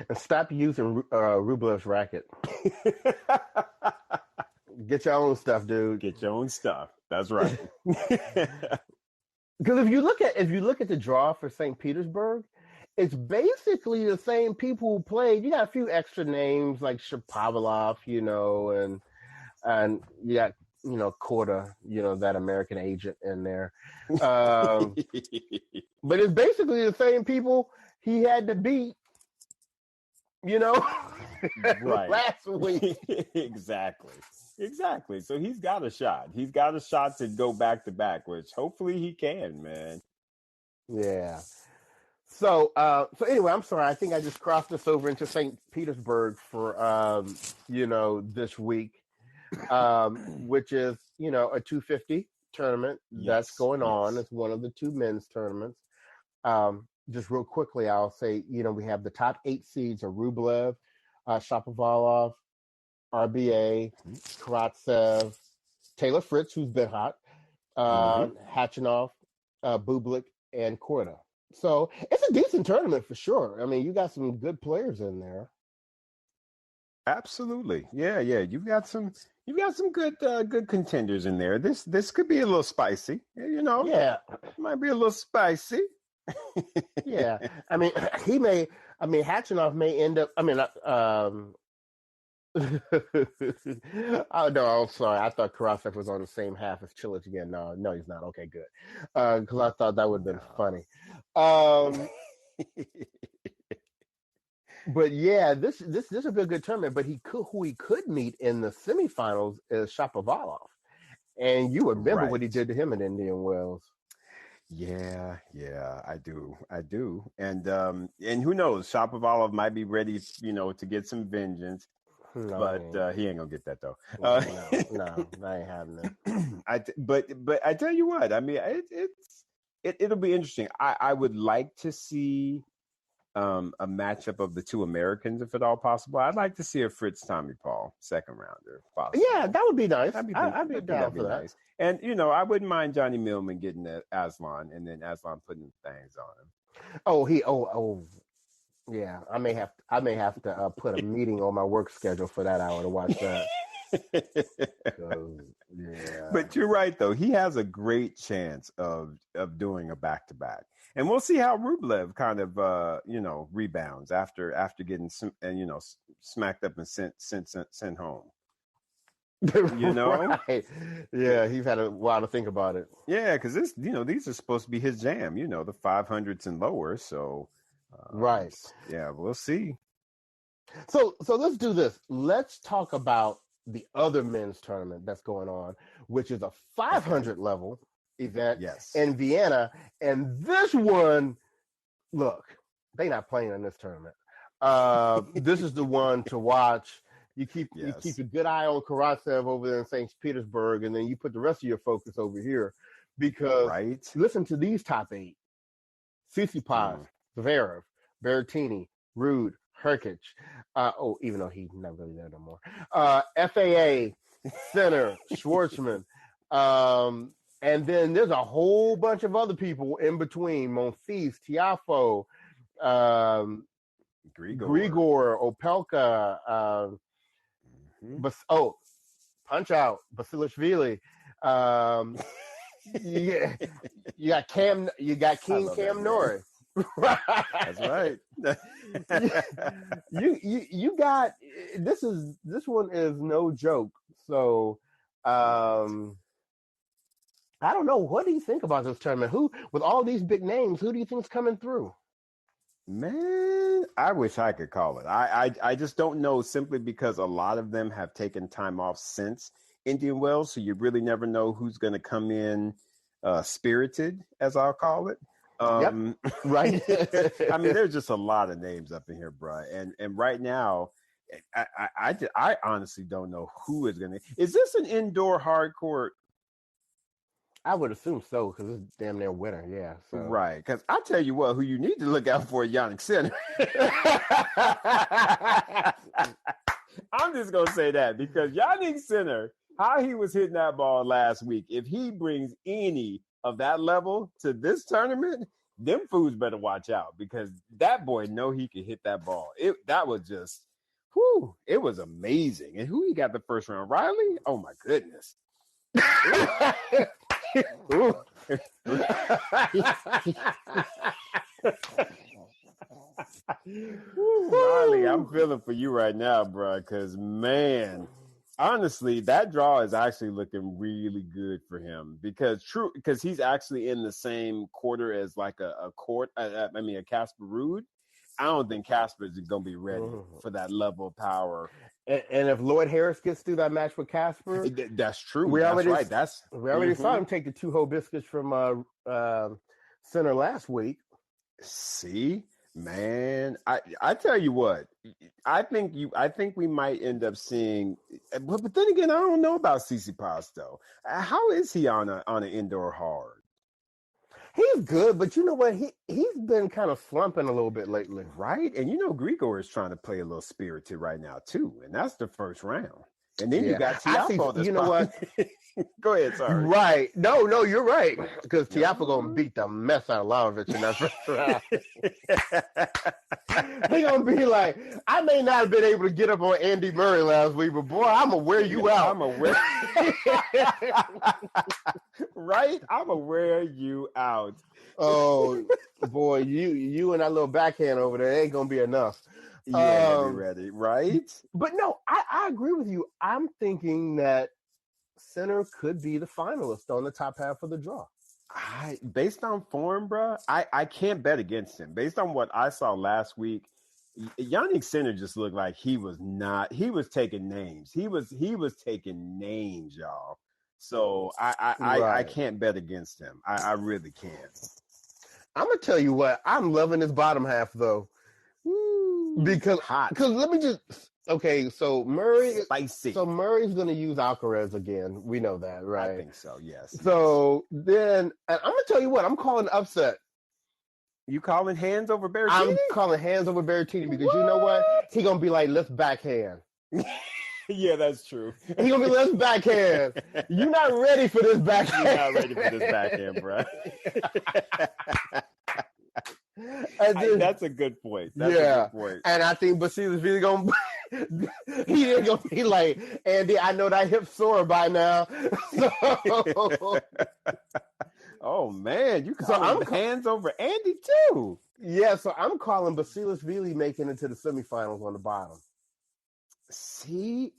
B: And stop using Rublev's racket. Get your own stuff, dude.
A: Get your own stuff. That's right.
B: Because if you look at the draw for St. Petersburg, it's basically the same people who played. You got a few extra names like Shapovalov, and you got Korda, that American agent in there. But it's basically the same people he had to beat,
A: Right.
B: last week.
A: Exactly. So he's got a shot. He's got a shot to go back to back, which hopefully he can, man.
B: Yeah. So anyway, I'm sorry. I think I just crossed us over into St. Petersburg for this week, which is a 250 tournament that's going on. It's one of the two men's tournaments. Just real quickly, I'll say we have the top 8 seeds are Rublev, Shapovalov, RBA, Karatsev, Taylor Fritz, who's been hot, Hachinov, Bublik, and Korda. So it's a decent tournament for sure. I mean, you got some good players in there.
A: Absolutely. Yeah. You've got some good contenders in there. This could be a little spicy.
B: Yeah.
A: It might be a little spicy.
B: Yeah. I mean, Hachinov may end up. Oh no, I'm sorry. I thought Karatsev was on the same half as Chilich again. No, he's not. Okay, good. Because I thought that would have been funny. But yeah, this would be a good tournament. But who he could meet in the semifinals is Shapovalov, and you remember what he did to him in Indian Wells.
A: Yeah, I do, and who knows? Shapovalov might be ready, to get some vengeance.
B: No,
A: but he ain't gonna get that though.
B: No, that ain't happening.
A: But I tell you what, I mean, It'll be interesting. I would like to see a matchup of the two Americans, if at all possible. I'd like to see a Fritz Tommy Paul second rounder, if
B: Yeah,
A: possible.
B: that would be nice.
A: I
B: I'd be
A: think
B: down
A: that'd
B: for
A: be
B: that.
A: nice. And I wouldn't mind Johnny Millman getting the Aslan, and then Aslan putting things on
B: Oh, yeah. I may have to put a meeting on my work schedule for that hour to watch that.
A: him.
B: 'Cause, yeah.
A: But you're right, though. He has a great chance of doing a back to back, and we'll see how Rublev kind of rebounds after getting smacked up and sent home.
B: Right. Yeah, he's had a while to think about it.
A: Yeah, because these are supposed to be his jam. The 500s and lower. So,
B: Right.
A: Yeah, we'll see.
B: So let's do this. Let's talk about the other men's tournament that's going on, which is a 500 level event in Vienna. And this one, look, they're not playing in this tournament. This is the one to watch. You keep a good eye on Karatsev over there in St. Petersburg, and then you put the rest of your focus over here because listen to these top 8. Tsitsipas, Zverev, Berrettini, Ruud, Herkic. Even though he's not really there no more. FAA, Sinner, Schwartzman. And then there's a whole bunch of other people in between. Monfils, Tiafoe, Grigor, Opelka, Punch Out, Basilashvili. You got King Norrie.
A: Right. That's right.
B: you got this one is no joke. So I don't know. What do you think about this tournament? Who, with all these big names, who do you think's coming through?
A: Man, I wish I could call it. I just don't know, simply because a lot of them have taken time off since Indian Wells, so you really never know who's going to come in spirited, as I'll call it.
B: Right.
A: I mean, there's just a lot of names up in here, bro. And right now, I honestly don't know who is going to. Is this an indoor hard court?
B: I would assume so, because it's damn near winter, yeah. So.
A: Right, because I tell you what, who you need to look out for is Yannick Sinner. I'm just going to say that, because Yannick Sinner, how he was hitting that ball last week, if he brings any of that level to this tournament, them fools better watch out, because that boy know he can hit that ball. That was just, it was amazing. And who he got the first round? Riley? Oh, my goodness. Riley, I'm feeling for you right now, bro, because, man, honestly, that draw is actually looking really good for him, because he's actually in the same quarter as like a Casper Ruud. I don't think Casper is going to be ready for that level of power.
B: And if Lloyd Harris gets through that match with Casper,
A: that's true. We already
B: saw him take the 2 whole biscuits from Center last week.
A: See, man, I tell you what, I think we might end up seeing, but then again, I don't know about Tsitsipas though. How is he on an indoor hard?
B: He's good, but you know what? He's been kind of slumping a little bit lately.
A: Right? And Grigor is trying to play a little spirited right now, too. And that's the first round. And then you got Tiafoe.
B: You know what?
A: Go ahead, sorry.
B: Right. No, you're right. Because Tiafoe going to beat the mess out of Lajovic in that first round. He going to be like, I may not have been able to get up on Andy Murray last week, but boy, I'm going to wear you out.
A: I'm going to wear right? I'm going to wear you out.
B: Oh, boy, you and that little backhand over there ain't going to be enough.
A: Yeah, be ready, right?
B: But no, I agree with you. I'm thinking that Sinner could be the finalist on the top half of the draw.
A: Based on form, bro, I can't bet against him. Based on what I saw last week, Yannick Sinner just looked like he was taking names. He was taking names, y'all. So I can't bet against him. I really can't.
B: I'm gonna tell you what, I'm loving this bottom half though. Because let me just Okay, so Murray.
A: Spicy.
B: So Murray's going to use Alcaraz again. We know that,
A: I
B: right?
A: think so. Yes.
B: So then, and I'm going to tell you what. I'm calling upset.
A: You calling hands over Berrettini?
B: I'm calling hands over Berrettini because you know what? He going to be like, let's backhand.
A: Yeah, that's true.
B: He going to be, let's backhand. You're not ready for this backhand.
A: You're not ready for this backhand, bro. That's a good point. That's a good point.
B: And I think Basile's really gonna he ain't gonna be like, Andy, I know that hip sore by now. So,
A: oh man, you calling hands over Andy too.
B: Yeah, so I'm calling Basilashvili making it to the semifinals on the bottom.
A: See,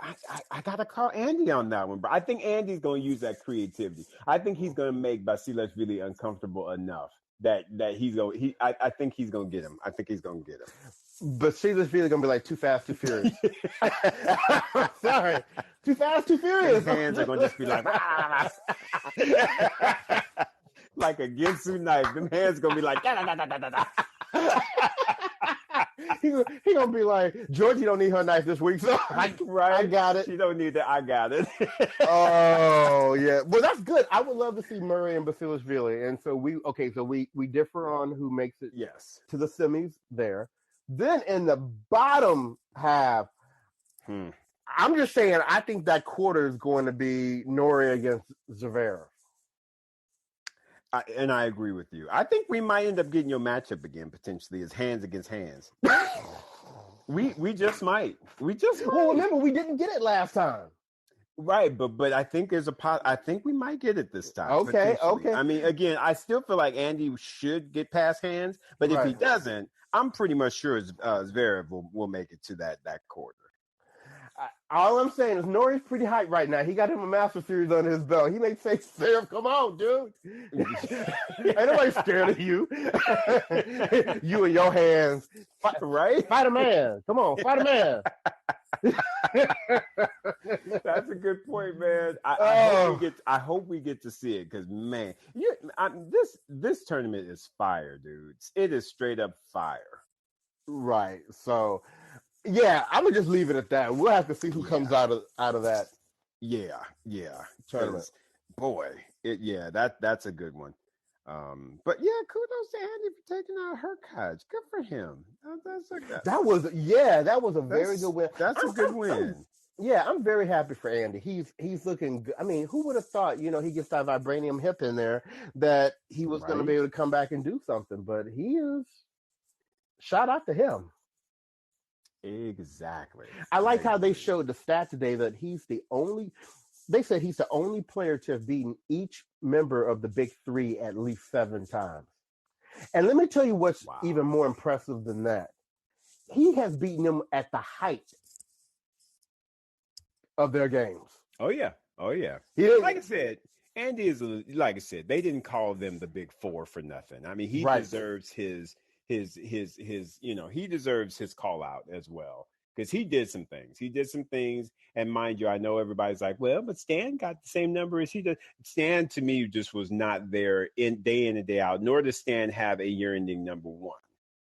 A: I gotta call Andy on that one, but I think Andy's gonna use that creativity. I think he's gonna make Basilashvili uncomfortable enough that he's going. I think he's gonna get him. I think he's gonna get him.
B: Basilashvili gonna be like too fast, too furious. Sorry, too fast, too furious.
A: His hands are gonna just be like, like a Ginsu knife. Them hands gonna be like, da, da, da, da, da, da.
B: He gonna be like, Georgie don't need her knife this week, so I got it.
A: She don't need it. I got it.
B: Oh yeah, well that's good. I would love to see Murray and Basilashvili, and so we differ on who makes it.
A: Yes,
B: to the semis there. Then in the bottom half, I'm just saying I think that quarter is going to be Norrie against Zverev.
A: And I agree with you. I think we might end up getting your matchup again potentially as hands against hands. we just might. We just might.
B: Well, remember we didn't get it last time.
A: Right, but I think there's I think we might get it this time.
B: Okay.
A: I mean, again, I still feel like Andy should get past hands, but if he doesn't, I'm pretty much sure Zverev will make it to that quarter.
B: All I'm saying is Norrie's pretty hyped right now. He got him a Master Series under his belt. He may say, Zverev, come on, dude. Ain't nobody scared of you. You and your hands.
A: Right?
B: Fight a man. Come on, fight a man.
A: That's a good point, man. I hope we get to see it because man, this tournament is fire, dudes. It is straight up fire.
B: Right. So, yeah, I'm gonna just leave it at that. We'll have to see who comes out of that.
A: Yeah.
B: Tournament.
A: Boy, that's a good one. But yeah, kudos to Andy for taking out Hurkacz. Good for him.
B: That was a very good win.
A: That's a good win.
B: I'm very happy for Andy. He's looking good. I mean, who would have thought, he gets that vibranium hip in there, that he was going to be able to come back and do something. But he is, shout out to him.
A: Exactly.
B: I like how they showed the stat today that they said he's the only player to have beaten each member of the big three at least 7 times. And let me tell you what's even more impressive than that. He has beaten them at the height of their games.
A: Oh yeah. Like I said, Andy is like I said, they didn't call them the big four for nothing. I mean, he deserves his he deserves his call out as well because he did some things. And mind you, I know everybody's like, well, but Stan got the same number as he did. Stan to me just was not there in and day out, nor does Stan have a year-ending number one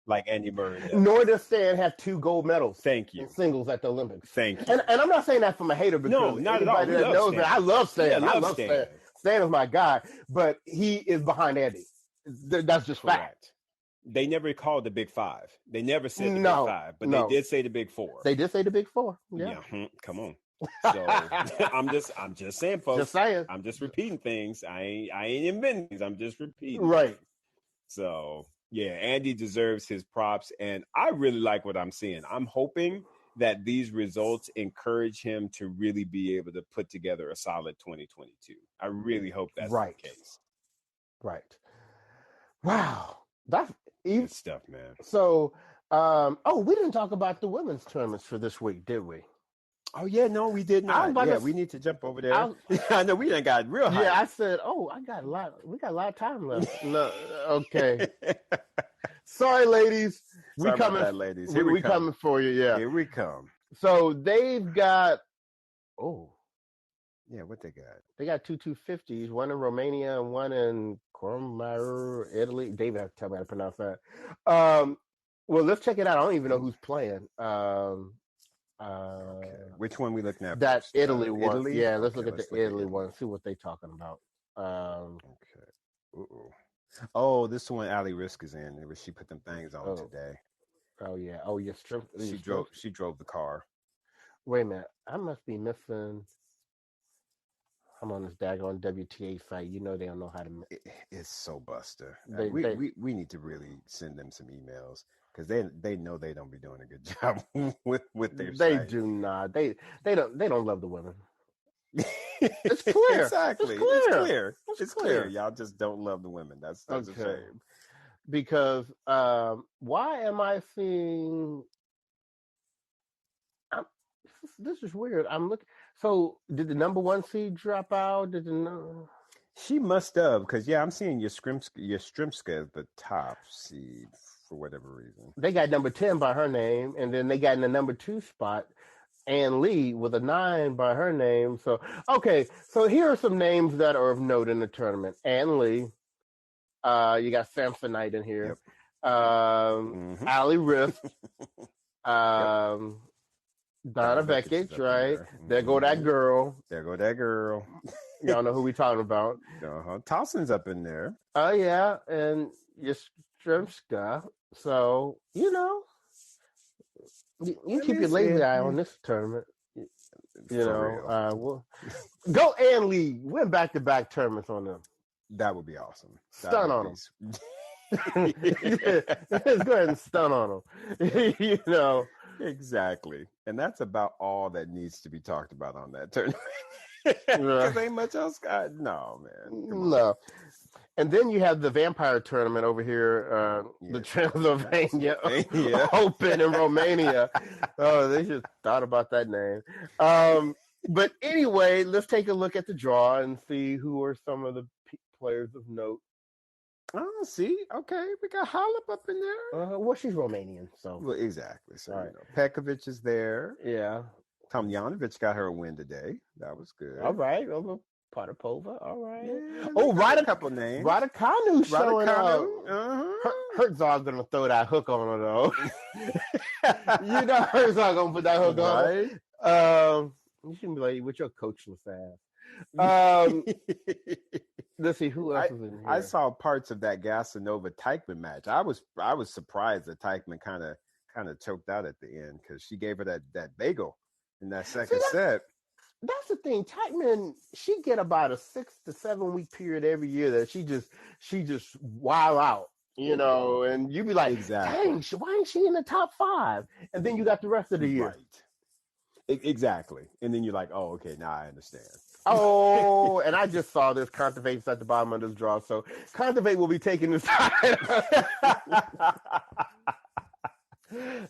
A: like Andy Murray does.
B: Nor does Stan have 2 gold medals.
A: Thank you.
B: In singles at the Olympics.
A: Thank you.
B: And I'm not saying that from a hater because
A: no, not at all.
B: That knows that I love Stan.
A: Yeah,
B: I love Stan. Stan is my guy, but he is behind Andy. That's just fact.
A: They never called the Big Five. They never said the Big Five, but they did say the Big Four.
B: They did say the Big Four. Yeah.
A: Come on. So I'm just saying, folks.
B: Just saying.
A: I'm just repeating things. I ain't inventing things. I'm just repeating.
B: Right.
A: So yeah, Andy deserves his props, and I really like what I'm seeing. I'm hoping that these results encourage him to really be able to put together a solid 2022. I really hope that's the case.
B: Right. Wow. That's
A: good stuff, man.
B: So, we didn't talk about the women's tournaments for this week, did we?
A: Oh yeah, no, we did not. We need to jump over there. I know we done got real high.
B: Yeah, I said, I got a lot. We got a lot of time left. No, okay. Sorry, ladies. We
A: ladies.
B: Here we coming for you. Yeah,
A: here we come.
B: So they've got.
A: Yeah, what they got?
B: They got 2 250s, one in Romania and one in Cormar, Italy. David has to tell me how to pronounce that. Well, let's check it out. I don't even know who's playing.
A: Okay. Which one we looking at
B: That
A: first?
B: Italy one.
A: Italy?
B: Yeah, let's
A: Okay,
B: look at the
A: let's look at
B: Italy
A: Italy.
B: one. See what they talking about.
A: Okay. Uh-oh. Oh, this one Ali Risk is in. It was she put them things on
B: Oh,
A: today.
B: yeah. Oh, yeah.
A: She drove the car.
B: Wait a minute. I must be missing. I'm on this daggone WTA site. You know they don't know how to.
A: It's so buster.
B: They
A: We need to really send them some emails because they know they don't be doing a good job with their
B: they
A: site.
B: do not. They don't love the women. It's clear. It's
A: Exactly. It's
B: clear.
A: clear.
B: It's
A: It's clear.
B: clear.
A: Y'all just don't love the women. That's a
B: Okay.
A: shame.
B: Because why am I seeing? I'm, this is weird. I'm looking. So did the number one seed drop out? Did the no?
A: She must have, because I'm seeing your Strimska at the top seed for whatever reason.
B: They got number 10 by her name, and then they got in the number 2 spot Ann Lee with a 9 by her name. So okay, so here are some names that are of note in the tournament. Ann Lee, you got Samsonite in here.
A: Yep.
B: Ali Rift,
A: Yep.
B: Donna Vekic, right? There go that girl.
A: There go that girl.
B: Y'all know who we talking about.
A: Towson's up in there.
B: Oh yeah, and Yastrzemska. So you keep your lazy eye on this tournament. We'll go and Lee. Win back-to-back tournaments on them.
A: That would be awesome.
B: Stun on them. Let's go ahead and stun on them.
A: Exactly, and that's about all that needs to be talked about on that tournament. Because ain't much else. No, man.
B: No. And then you have the vampire tournament over here, the Transylvania Open in Romania. Oh, they just thought about that name. But anyway, let's take a look at the draw and see who are some of the players of note.
A: Oh, see, okay, we got Halep up in there.
B: Well, she's Romanian, so
A: well, exactly. So
B: right.
A: Pekovic is there.
B: Yeah,
A: Tomljanovic got her a win today. That was good.
B: All right, over Potapova. All right.
A: Yeah, a couple names.
B: Raducanu showing up.
A: Uh-huh.
B: Herzog's gonna throw that hook on her though. Herzog gonna put that hook on her. You shouldn't be like with your coachless ass. Let's see who else is in here.
A: I saw parts of that Gasanova Teichmann match. I was surprised that Teichmann kind of choked out at the end because she gave her that bagel in that second set.
B: That's the thing. Teichmann, she get about a 6 to 7 week period every year that she just wow out, and you be like,
A: exactly.
B: Dang, why ain't she in the top 5? And then you got the rest of the year.
A: Right. Exactly. And then you're like, oh, okay, now I understand.
B: Oh, and I just saw this. Contevate's at the bottom of this draw, so Contevate will be taking this side.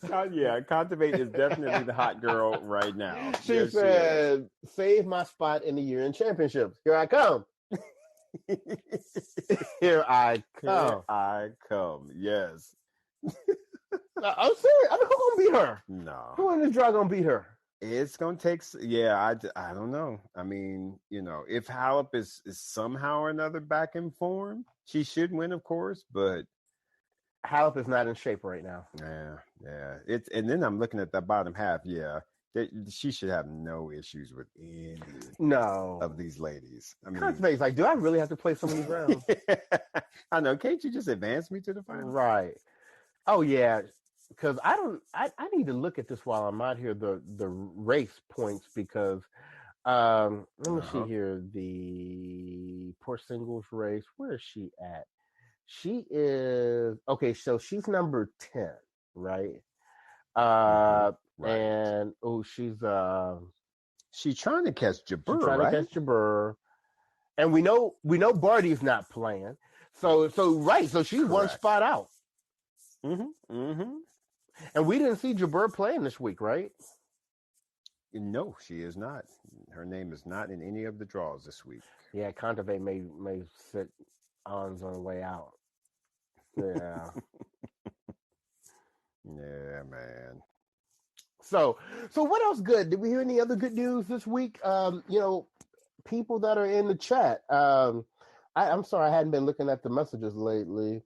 A: Contevate is definitely the hot girl right now.
B: She said, save my spot in the year-end championships. Here I come. Here I come.
A: Yes.
B: I'm serious. I mean, who's going to beat her?
A: No.
B: Who in this draw going to beat her?
A: It's going to take, I don't know. I mean, if Halep is somehow or another back in form, she should win, of course, but
B: Halep is not in shape right now.
A: Yeah. And then I'm looking at the bottom half. Yeah, she should have no issues with any of these ladies. I mean,
B: Contevate's like, do I really have to play some of these rounds?
A: I know. Can't you just advance me to the final?
B: Right. Oh yeah. Because I need to look at this while I'm out here, the race points, because let me see here, the poor singles race, where is she at? She is, okay, so she's number 10, right? Right. And
A: she's trying to catch Jabeur,
B: to catch Jabeur. And we know Barty's not playing. So she's one spot out. And we didn't see Jabeur playing this week, right?
A: No, she is not. Her name is not in any of the draws this week.
B: Yeah, Contevate may sit on the way out. Yeah.
A: Yeah, man.
B: So what else good? Did we hear any other good news this week? People that are in the chat. I'm sorry, I hadn't been looking at the messages lately.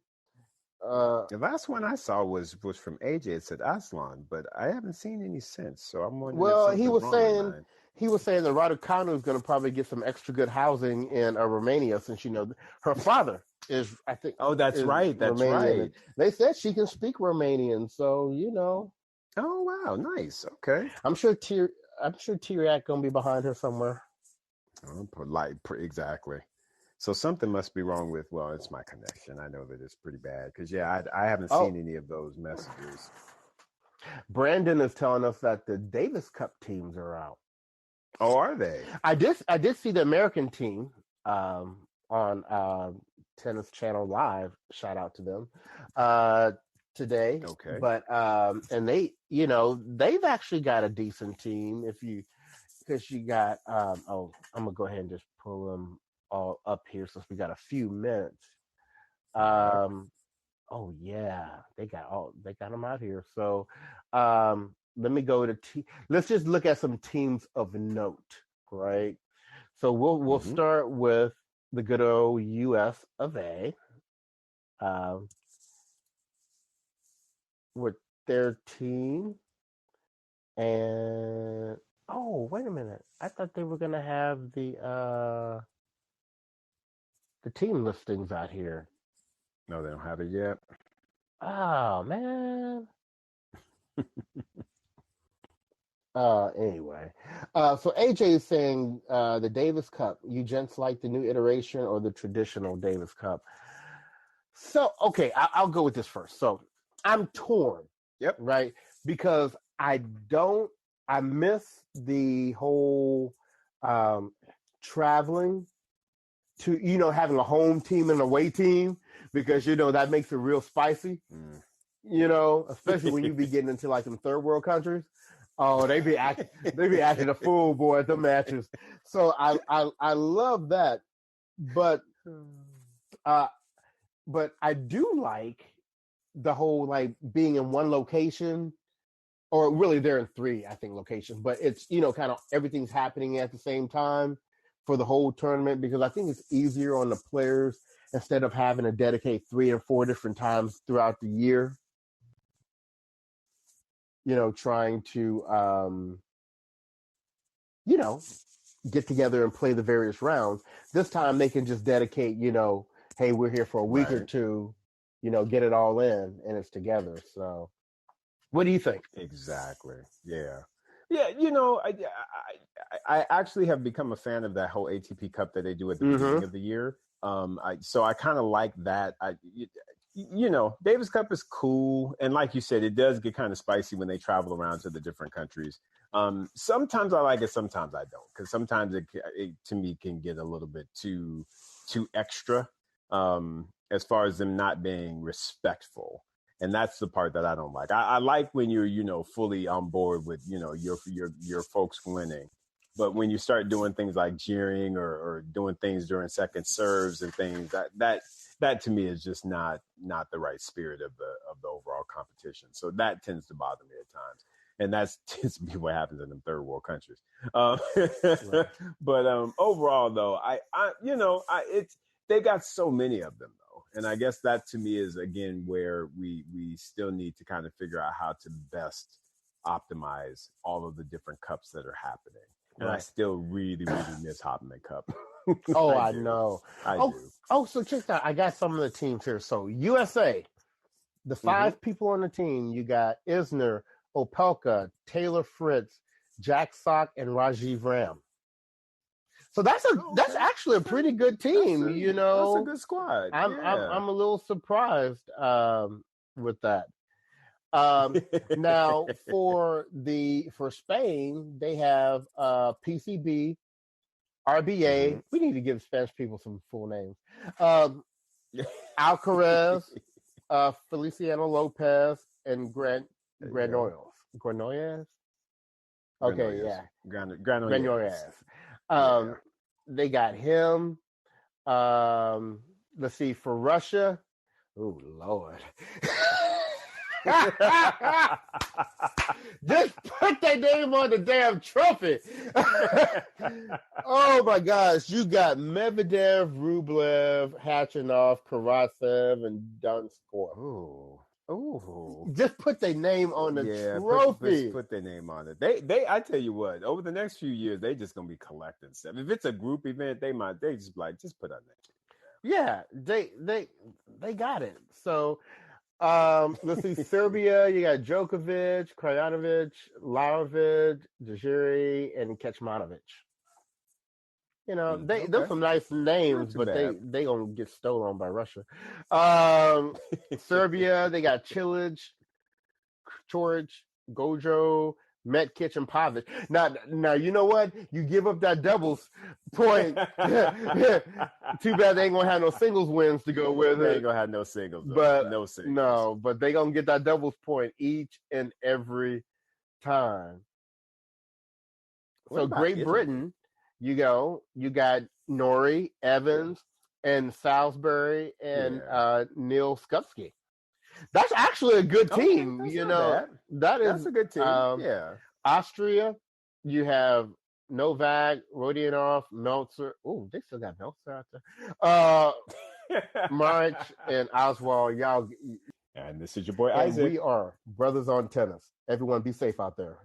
A: The last one I saw was from AJ. It said Aslan, but I haven't seen any since. So I'm wondering if
B: Well,
A: something's wrong on mine.
B: he was saying that Raducanu is going to probably get some extra good housing in Romania, since her father is, I think,
A: Oh, that's
B: is
A: right. That's
B: Romanian, and
A: right.
B: they said she can speak Romanian. So
A: Oh, wow. Nice. Okay.
B: I'm sure Tyriak going to be behind her somewhere.
A: Exactly. So something must be wrong with, well, it's my connection. I know that it's pretty bad because, yeah, I haven't
B: Oh,
A: seen any of those messages.
B: Brandon is telling us that the Davis Cup teams are out.
A: Oh, are they?
B: I did see the American team on Tennis Channel Live. Shout out to them today.
A: Okay.
B: But and they've actually got a decent team. Because you got I'm gonna go ahead and just pull them all up here since we got a few minutes.
A: Yep.
B: Oh yeah, they got them out here. So let me go to let's just look at some teams of note, right? So we'll
A: Mm-hmm.
B: start with the good old US of A. With their team. And oh, wait a minute. I thought they were gonna have the team listings out here.
A: No, they don't have it yet.
B: Oh man. Anyway. So AJ is saying the Davis Cup. You gents like the new iteration or the traditional Davis Cup? So okay, I'll go with this first. So I'm torn.
A: Yep.
B: Right? Because I miss the whole traveling to having a home team and away team, because that makes it real spicy. Especially when you be getting into like some third world countries. Oh, they be acting a fool, boy, at the matches. So I love that, but I do like the whole like being in one location, or really they're in three, I think, locations, but it's kind of everything's happening at the same time for the whole tournament, because I think it's easier on the players instead of having to dedicate 3 or 4 different times throughout the year. Trying to get together and play the various rounds. This time they can just dedicate, hey, we're here for a week or
A: Right.
B: two, get it all in, and it's together. So what do you think?
A: Exactly. Yeah. Yeah. I actually have become a fan of that whole ATP Cup that they do at the beginning of the year. So I kind of like that. Davis Cup is cool, and like you said, it does get kind of spicy when they travel around to the different countries. Sometimes I like it, sometimes I don't, because sometimes it to me can get a little bit too extra, as far as them not being respectful. And that's the part that I don't like. I like when you're fully on board with your folks winning, but when you start doing things like jeering or doing things during second serves and things, that to me is just not the right spirit of the overall competition. So that tends to bother me at times, and that tends to be what happens in the third world countries. Right. But overall, though, it's they got so many of them, though, and I guess that to me is again where we still need to kind of figure out how to best optimize all of the different cups that are happening. And right. I still really miss Hopman Cup.
B: Oh, I know.
A: I do.
B: Oh, so check that. I got some of the teams here. So USA, the 5 people on the team, you got Isner, Opelka, Taylor Fritz, Jack Sock, and Rajiv Ram. So that's actually a pretty good team.
A: That's a good squad.
B: I'm a little surprised with that. Now for Spain, they have PCB, RBA. We need to give Spanish people some full names. Alcaraz, Feliciano Lopez, and Granollers. Granollers? Okay, yeah. Granollers. They got him. Let's see, for Russia. Oh, Lord. Just put their name on the damn trophy. Oh my gosh, you got Medvedev, Rublev, Khachanov, Karatsev, and Donskor.
A: Ooh.
B: Just put their name on the trophy.
A: Put their name on it. They. I tell you what. Over the next few years, they just gonna be collecting stuff. If it's a group event, they just like just put our name.
B: Yeah, they got it. So, let's see. Serbia, you got Djokovic, Krajinovic, Lajovic, Djiri, and Kecmanovic. You know, they're some nice names, but they gonna get stolen by Russia. Serbia, they got Cilic, Choric, Gojo, Metkic, and Pavic. Now you know what? You give up that doubles point. Too bad they ain't gonna have no singles wins to go with it.
A: They ain't gonna have no singles,
B: but
A: no singles.
B: No, but they gonna get that doubles point each and every time. So Great Britain, you got Norrie, Evans, and Salisbury, and Neil Skupski. That's actually a good team.
A: Okay,
B: you know, that's
A: a good team.
B: Austria, you have Novak, Rodionov, Meltzer. Oh, they still got Meltzer out there. March and Oswald. Y'all.
A: And this is your boy Isaac.
B: We are brothers on tennis. Everyone, be safe out there.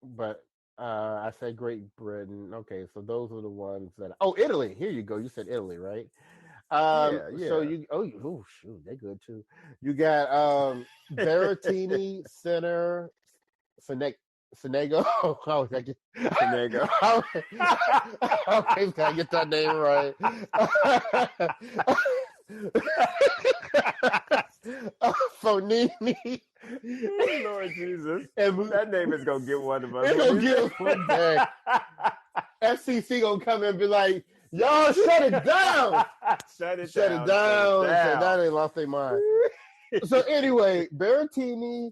B: But I said Great Britain. Okay, so those are the ones that. Oh, Italy. Here you go. You said Italy, right? So you. Oh, shoot, they're good too. You got Berrettini, Center, Sonego. Oh, I get Sonego. Okay, gotta get that name right. Fonini.
A: Lord Jesus. And that name is gonna get one of us.
B: It's gonna get us one day. FCC gonna come and be like, y'all shut it down.
A: Shut it
B: down. So now they lost their mind. So anyway, Berrettini,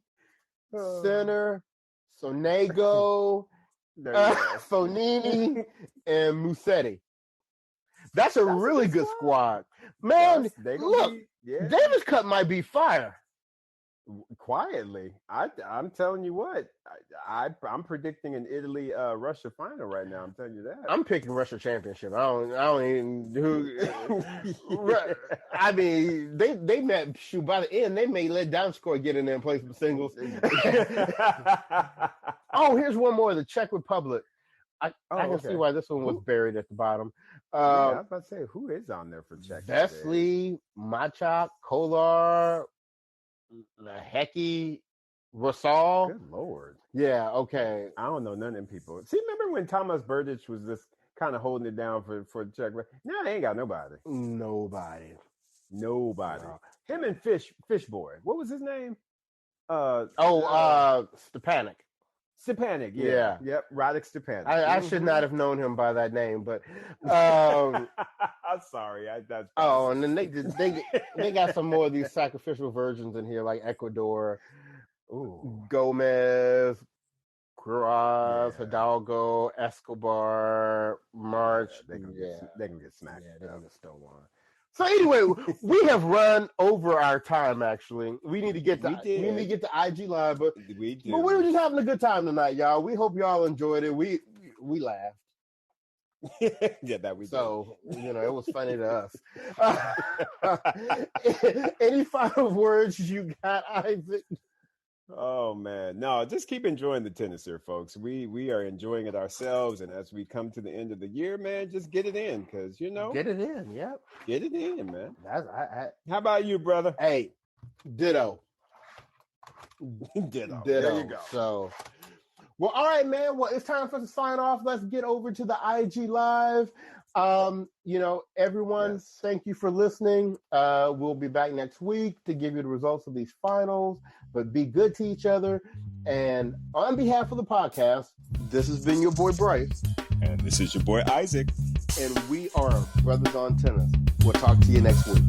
B: Center, Sonego, Fonini, and Musetti. That's a really good squad. Man, look, Davis Cup might be fire.
A: Quietly, I'm telling you what, I'm predicting an Italy Russia final right now. I'm telling you that.
B: I'm picking Russia championship. I don't even do. I mean, they met. Shoot, by the end, they may let Donskor get in there and play some singles. Oh, here's one more: the Czech Republic. I can see why this one was buried at the bottom.
A: I was about to say, who is on there for Czech?
B: Vesely, Machak, Kolar, Hecky, Rosal.
A: Good Lord.
B: Yeah, okay.
A: I don't know none of them people. See, remember when Thomas Berdych was just kind of holding it down for Czech? No, they ain't got nobody.
B: Nobody.
A: No. Him and Fish Boy. What was his name?
B: Stepanek.
A: Stepanek, yeah. Yep, Radek Stepanek.
B: I should not have known him by that name, but
A: I'm sorry.
B: And then they got some more of these sacrificial virgins in here, like Ecuador, Gomez, Quiroz, Hidalgo, Escobar, March.
A: They can get smacked.
B: Yeah, they're gonna get stolen. So anyway, we have run over our time. Actually, we need to get to IG Live, but we were just having a good time tonight, y'all. We hope y'all enjoyed it. We laughed.
A: Yeah, that we did.
B: So it was funny to us. Any final words you got, Isaac?
A: Oh man, no, just keep enjoying the tennis here, folks. We are enjoying it ourselves, and as we come to the end of the year, man, just get it in, because
B: get it in. Yep,
A: get it in, man.
B: How
A: about you, brother?
B: Hey, ditto.
A: There you go.
B: So, well, all right, man. Well, it's time for us to sign off. Let's get over to the IG Live. Everyone, thank you for listening. We'll be back next week to give you the results of these finals, but be good to each other. And on behalf of the podcast, this has been your boy Bryce.
A: And this is your boy Isaac.
B: And we are Brothers on Tennis. We'll talk to you next week.